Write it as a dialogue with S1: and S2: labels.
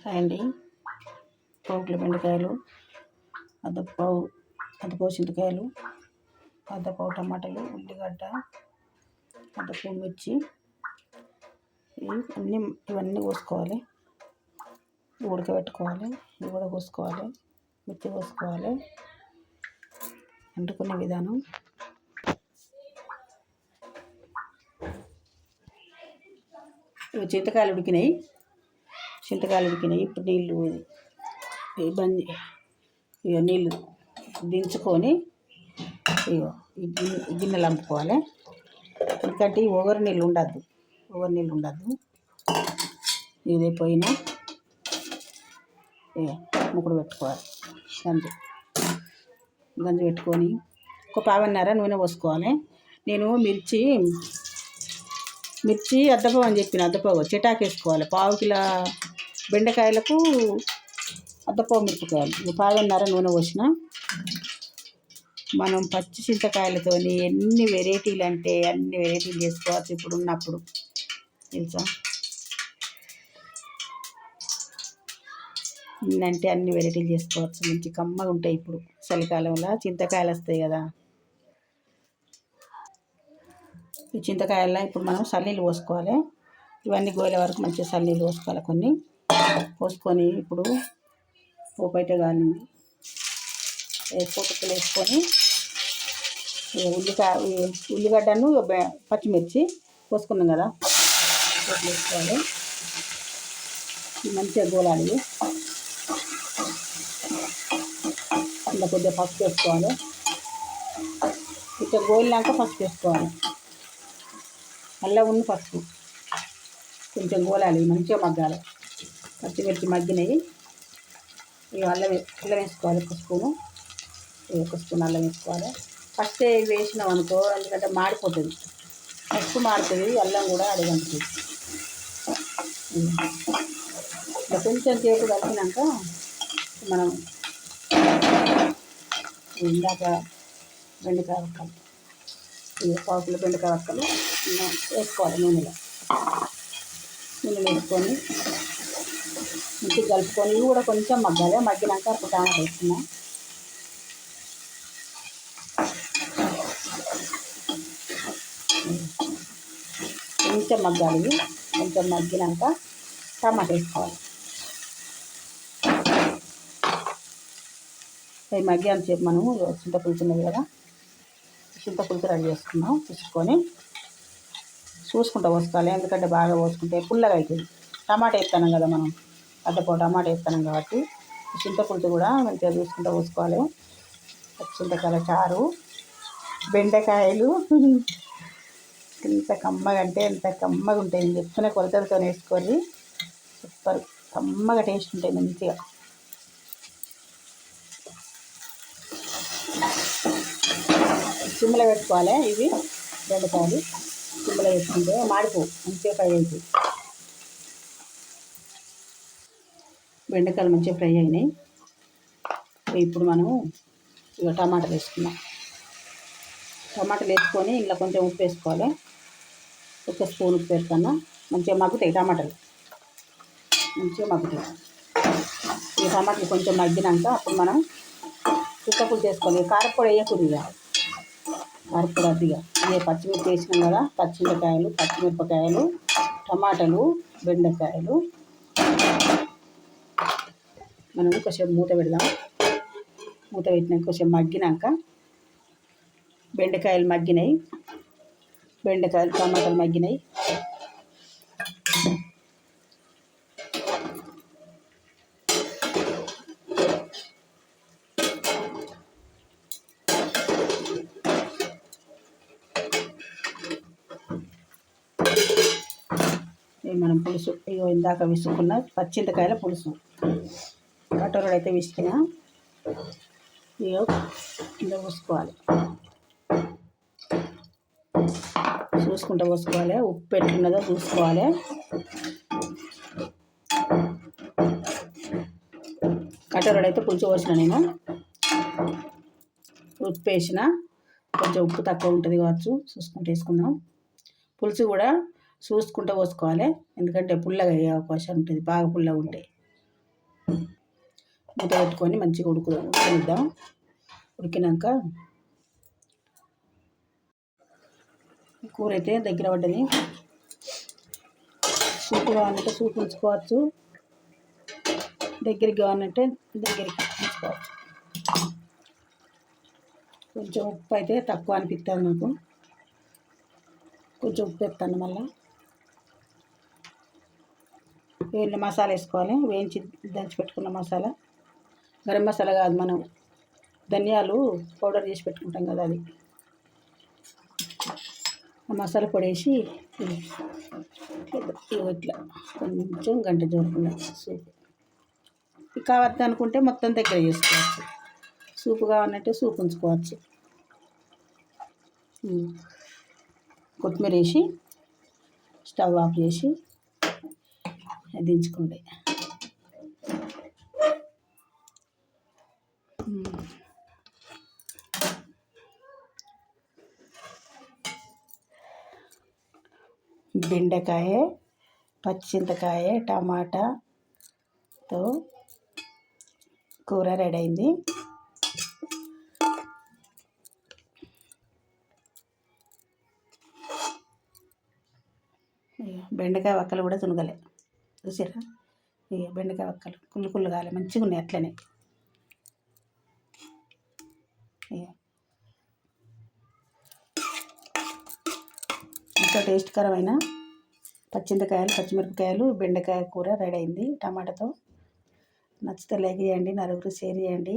S1: Hi అండి. పావు kilo బెండకాయలు, అర్ధ పావు చింతకాయలు, అర్ధ పావు టమాటాలు, ఉల్లిగడ్డ, అర్ధ మిర్చి, ఇవన్నీ కోసుకోవాలి. ఉడకబెట్టుకోవాలి. ఇవి కూడా కోసుకోవాలి. మిర్చి కోసుకోవాలి. వండుకునే విధానం: ఇవి చింతకాయలు ఉడికినాయి. ఇప్పుడు నీళ్ళు నీళ్ళు దించుకొని ఈ గిన్నెలు అమ్ముకోవాలి. ఎందుకంటే ఓవర్ నీళ్ళు ఉండద్దు. ఇదే పోయినా ముక్కుడు పెట్టుకోవాలి. గంజి పెట్టుకొని ఒక పావున్నర నూనె పోసుకోవాలి. నేను మిర్చి అర్ధపావు అని చెప్పిన, అర్ధపావు చిటాకు వేసుకోవాలి. పావు కిలో బెండకాయలకు అర్ధపావు మిరపకాయలు, పావున్నర నూనె పోసిన. మనం పచ్చి చింతకాయలతో ఎన్ని వెరైటీలు అంటే అన్ని వెరైటీలు చేసుకోవచ్చు. ఇప్పుడు ఉన్నప్పుడు తెలుసా, అంటే అన్ని వెరైటీలు చేసుకోవచ్చు. మంచి కమ్మగా ఉంటాయి. ఇప్పుడు చలికాలంలో చింతకాయలు వస్తాయి కదా. ఈ చింతకాయల్లో ఇప్పుడు మనం చల్లనీళ్ళు పోసుకోవాలి. ఇవన్నీ గోలే వరకు మంచిగా చల్లనీళ్ళు పోసుకోవాలి. కొన్ని పోసుకొని ఇప్పుడు పోపైతే కానీ పోటుకులు వేసుకొని ఉల్లిగడ్డను పచ్చిమిర్చి పోసుకున్నాం కదా, పోట్లు వేసుకోవాలి. మంచిగా గోలాలి. ఇలా కొద్దిగా పసుపు వేసుకోవాలి. ఇట్లా గోలినాక పసుపు వేసుకోవాలి. అల్లం పసుపు కొంచెం గోలాలి, మంచిగా మగ్గాలి. పచ్చిమిర్చి మగ్గినవి. ఇక అల్లం వేసుకోవాలి. ఒక స్పూన్ అల్లం వేసుకోవాలి. ఫస్ట్ వేసినాం అనుకో, ఎందుకంటే మాడిపోతుంది. ఫస్ట్ మాడుతుంది, అల్లం కూడా అడగంటుంది. ఇక కొంచెం సేపు కలిపినాక మనం ఇందాక బెండకాయ వక్కలు, పావు కిలో బెండకాయ వక్కలు వేసుకోవాలి. నూనెలో వేసుకొని మంచిగా కలుపుకొని ఇవి కూడా కొంచెం మగ్గాలి. మగ్గినాక అప్పుడు టమాటా వేసుకున్నాం. కొంచెం మగ్గాలి. కొంచెం మగ్గినాక టమాటా వేసుకోవాలి. అవి మగ్గేంతసేపు మనము చింతపులుసు ఉన్నది కదా, చింతపులుసు రెడీ చేసుకున్నాం. చూసుకుంటూ పోసుకోవాలి. ఎందుకంటే బాగా పోసుకుంటే పుల్లగా అవుతుంది. టమాటా వేస్తున్నాం కదా మనం, అర్ధపావు టమాటా వేస్తున్నాం కాబట్టి చింతపులుసు కూడా మంచిగా చూసుకుంటూ పోసుకోవాలి. చింతకాయల చారు, బెండకాయలు ఎంత కమ్మగా అంటే ఎంత కమ్మగా ఉంటాయి. నేను చెప్తున్న కొలతలతో వేసుకొని సూపర్ కమ్మగా టేస్ట్ ఉంటాయి. మంచిగా సిమ్లో పెట్టుకోవాలి. ఇవి బెండకాయలు సిమ్లో వేసుకుంటే మాడిపోవు, మంచిగా ఫ్రై అవుతాయి. బెండకాయలు మంచిగా ఫ్రై అయినాయి. ఇప్పుడు మనము ఇక టమాటాలు వేసుకున్నాం. టమాటాలు వేసుకొని ఇలా కొంచెం ఉప్పు వేసుకోవాలి. ఒక స్పూన్ ఉప్పు వేసుకున్నా. మంచిగా మగ్గుతాయి టమాటాలు, మంచిగా మగ్గుతాయి. ఈ టమాటాలు కొంచెం మగ్గినాక అప్పుడు మనం చింతపులుసు వేసుకోవాలి. కారపొడి వేయకూడదు. కారపొడి అదిగా ఇదే పచ్చిమిర్చి వేసినాం కదా, పచ్చిమిరపకాయలు, పచ్చిమిరపకాయలు, టమాటాలు, బెండకాయలు. మనం కొంచెం మూత పెడదాం. మూత పెట్టినాక కొంచెం మగ్గినాక బెండకాయలు మగ్గినాయి, టమాటాలు మగ్గినాయి. మనం పులుసు ఇందాక విసుకున్న పచ్చింతకాయల పులుసు కటోరలు అయితే విసికిన ఇలా పోసుకోవాలి. చూసుకుంటూ పోసుకోవాలి. ఉప్పు ఎట్లున్నదో చూసుకోవాలి. కటోరలు అయితే పులుసు పోసిన నేను, ఉప్పు వేసిన. కొంచెం ఉప్పు తక్కువ ఉంటుంది కావచ్చు, చూసుకుంటూ వేసుకుందాం. పులుసు కూడా చూసుకుంటూ పోసుకోవాలి. ఎందుకంటే పుల్లగా అయ్యే అవకాశం ఉంటుంది, బాగా పుల్లగా ఉంటాయి. మూత పెట్టుకొని మంచిగా ఉడకనిద్దాం. ఉడికినాక కూర అయితే దగ్గర పడ్డది. సూప్ కావాలంటే సూప్ ఉంచుకోవచ్చు, దగ్గరికి కావాలంటే దగ్గరికి ఉంచుకోవచ్చు. కొంచెం ఉప్పు అయితే తక్కువ అనిపిస్తుంది నాకు, కొంచెం ఉప్పు వేస్తాను. మళ్ళీ వేడిన మసాలా వేసుకోవాలి. వేయించి దంచి పెట్టుకున్న మసాలా, గరం మసాలా కాదు, మనం ధనియాలు పౌడర్ చేసి పెట్టుకుంటాం కదా, అది ఆ మసాలా పొడి వేసి ఇట్లా కొంచెం గంట జోరుకుండా సూప్ కావద్దు అనుకుంటే మొత్తం దగ్గర చేసుకోవచ్చు. సూప్ కావాలంటే సూప్ ఉంచుకోవచ్చు. కొత్తిమీర వేసి స్టవ్ ఆఫ్ చేసి దించుకోండి. బెండకాయ, పచ్చిమిరపకాయ, టమాటాతో కూర రెడీ అయింది. బెండకాయ వక్కలు కూడా తునగలే, చూసారా? ఇక బెండకాయ వక్కలు కుళ్ళు కుళ్ళు కాలే, మంచిగా ఉన్నాయి అట్లనే. ఎంతో టేస్ట్కరమైన పచ్చిమిరపకాయలు, బెండకాయ కూర రెడీ అయింది టమాటాతో. నచ్చితే లైక్ చేయండి, నలుగురు షేర్ చేయండి.